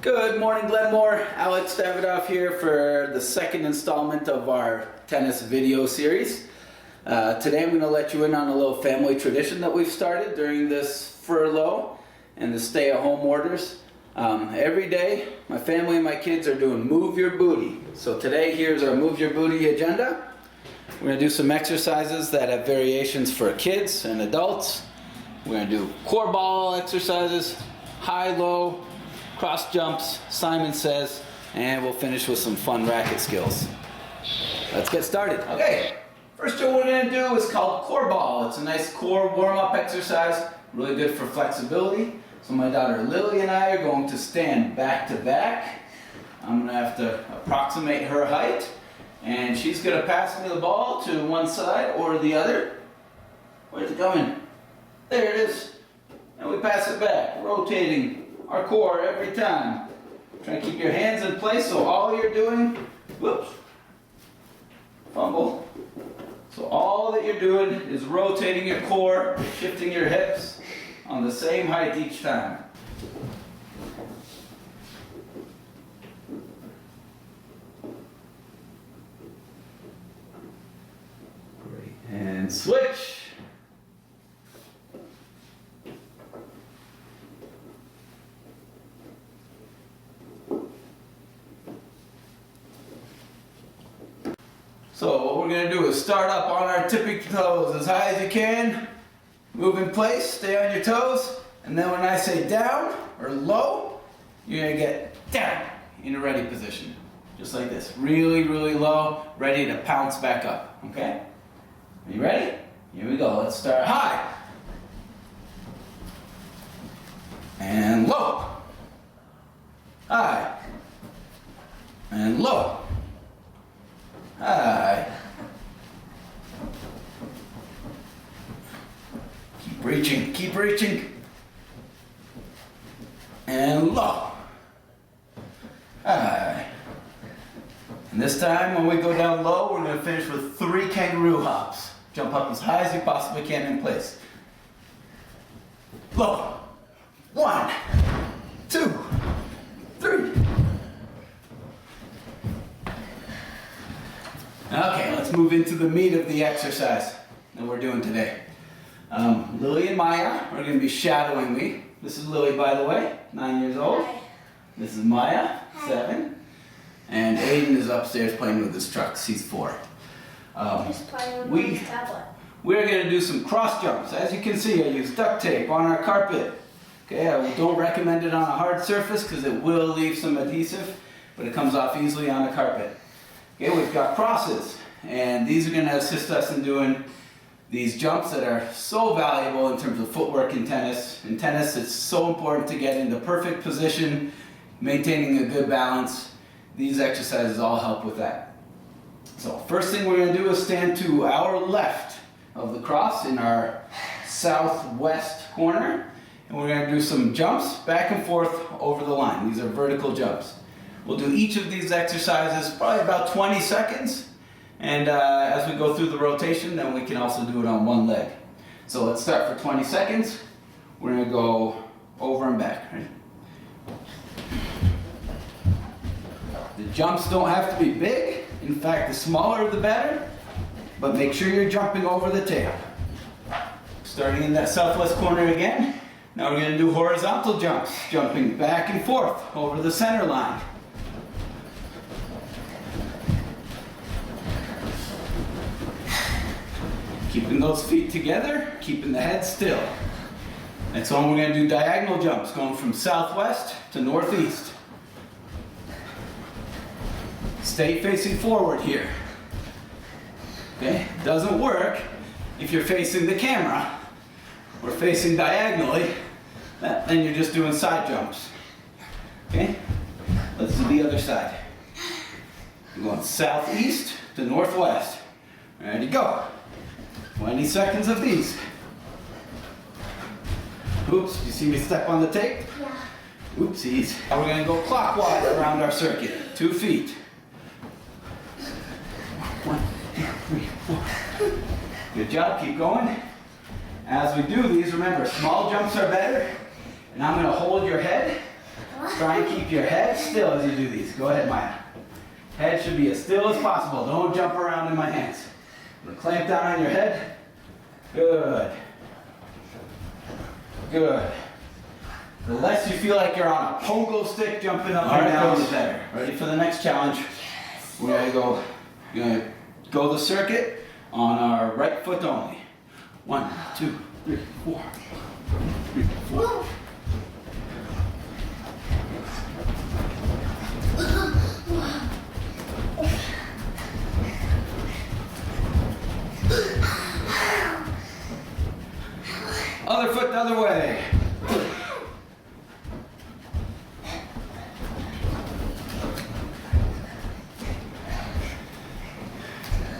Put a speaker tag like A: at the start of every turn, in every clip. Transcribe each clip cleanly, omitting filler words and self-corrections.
A: Good morning, Glenmoor. Alex Davidoff here for the second installment of our tennis video series. Today I'm going to let you in on a little family tradition that we've started during this furlough and the stay-at-home orders. Every day, my family and my kids are doing Move Your Booty. So today, here's our Move Your Booty agenda. We're going to do some exercises that have variations for kids and adults. We're going to do core ball exercises, high-low, cross jumps, Simon says, and we'll finish with some fun racket skills. Let's get started. Okay, first thing we're going to do is called core ball. It's a nice core warm-up exercise, really good for flexibility. So my daughter Lily and I are going to stand back to back. I'm going to have to approximate her height, and she's going to pass me the ball to one side or the other. Where's it going? There it is. And we pass it back, rotating our core every time. Try to keep your hands in place so all you're doing, whoops, fumble. So all that you're doing is rotating your core, shifting your hips on the same height each time. Great. And switch. So what we're going to do is start up on our tippy toes as high as you can. Move in place, stay on your toes, and then when I say down or low, you're going to get down in a ready position. Just like this. Really, really low, ready to pounce back up. Okay? Are you ready? Here we go. Let's start high. And low. High. And low. High. Keep reaching, keep reaching. And low. High. And this time when we go down low, we're going to finish with 3 kangaroo hops. Jump up as high as you possibly can in place. Low. 1, 2, 3. Okay, let's move into the meat of the exercise that we're doing today. Lily and Maya are going to be shadowing me. This is Lily, by the way, 9 years old.
B: Hi.
A: This is Maya,
B: Hi.
A: 7. And Aiden is upstairs playing with his trucks. He's 4.
B: He's playing with his tablet.
A: We're going to do some cross jumps. As you can see, I use duct tape on our carpet. Okay, I don't recommend it on a hard surface because it will leave some adhesive, but it comes off easily on a carpet. Okay, we've got crosses, and these are going to assist us in doing these jumps that are so valuable in terms of footwork in tennis. In tennis, it's so important to get into perfect position, maintaining a good balance. These exercises all help with that. So first thing we're going to do is stand to our left of the cross in our southwest corner, and we're going to do some jumps back and forth over the line. These are vertical jumps. We'll do each of these exercises probably about 20 seconds, and as we go through the rotation, then we can also do it on one leg. So let's start for 20 seconds. We're going to go over and back. Right? The jumps don't have to be big. In fact, the smaller the better, but make sure you're jumping over the tail. Starting in that southwest corner again. Now we're going to do horizontal jumps, jumping back and forth over the center line. Keeping those feet together, keeping the head still. Next one, we're going to do diagonal jumps, going from southwest to northeast. Stay facing forward here. Okay, doesn't work if you're facing the camera or facing diagonally, then you're just doing side jumps. Okay, let's do the other side. We're going southeast to northwest. Ready, go. 20 seconds of these. Oops, you see me step on the tape?
B: Yeah.
A: Oopsies. Now we're going to go clockwise around our circuit. 2 feet. 1, 2, 3, 4. Good job, keep going. As we do these, remember, small jumps are better. And I'm going to hold your head try and keep your head still as you do these. Go ahead, Maya. Head should be as still as possible. Don't jump around in my hands. Clamp down on your head. Good. Good. The less you feel like you're on a pogo stick jumping up and down, the better. Ready for the next challenge? We're gonna go the circuit on our right foot only. 1, 2, 3, 4. 3, 4. Other foot the other way.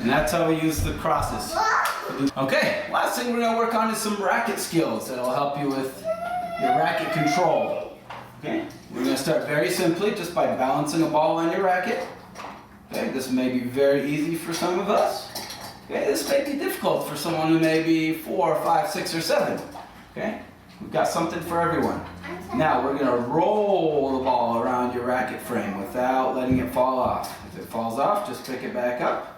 A: And that's how we use the crosses. Okay, last thing we're gonna work on is some racket skills that'll help you with your racket control. Okay, we're gonna start very simply just by balancing a ball on your racket. Okay, this may be very easy for some of us. Okay, this may be difficult for someone who may be 4, 5, 6, or 7. Okay, we've got something for everyone. Now we're gonna roll the ball around your racket frame without letting it fall off. If it falls off, just pick it back up.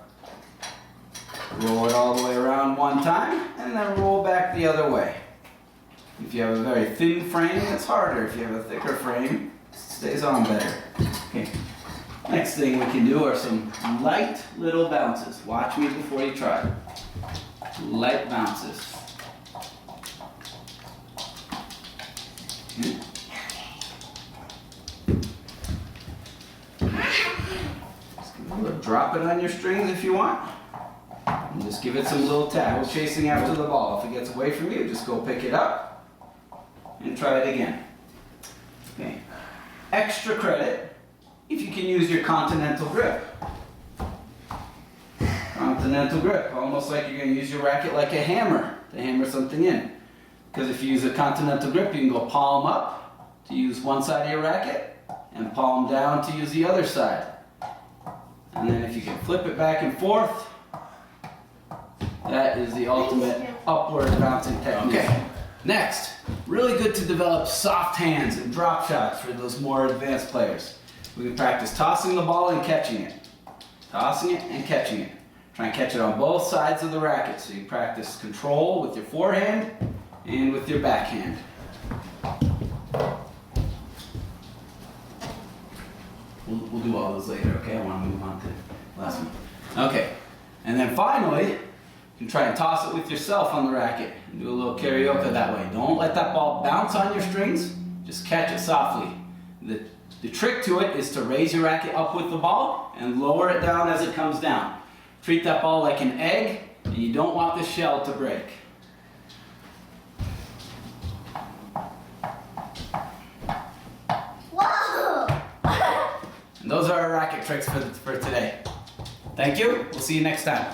A: Roll it all the way around one time, and then roll back the other way. If you have a very thin frame, it's harder. If you have a thicker frame, it stays on better. Okay. Next thing we can do are some light little bounces. Watch me before you try. Light bounces. Okay. Drop it on your strings if you want. And just give it some little tap. We're chasing after the ball. If it gets away from you, just go pick it up and try it again. Okay. Extra credit if you can use your continental grip. Continental grip, almost like you're going to use your racket like a hammer to hammer something in. Because if you use a continental grip, you can go palm up to use one side of your racket and palm down to use the other side. And then if you can flip it back and forth, that is the ultimate upward bouncing technique. Okay, next, really good to develop soft hands and drop shots for those more advanced players. We can practice tossing the ball and catching it. Tossing it and catching it. Try and catch it on both sides of the racket. So you practice control with your forehand and with your backhand. We'll do all those later, okay? I want to move on to the last one. Okay, and then finally, you can try and toss it with yourself on the racket and do a little karaoke that way. Don't let that ball bounce on your strings, just catch it softly. The trick to it is to raise your racket up with the ball and lower it down as it comes down. Treat that ball like an egg, and you don't want the shell to break.
B: Whoa!
A: And those are our racket tricks for today. Thank you. We'll see you next time.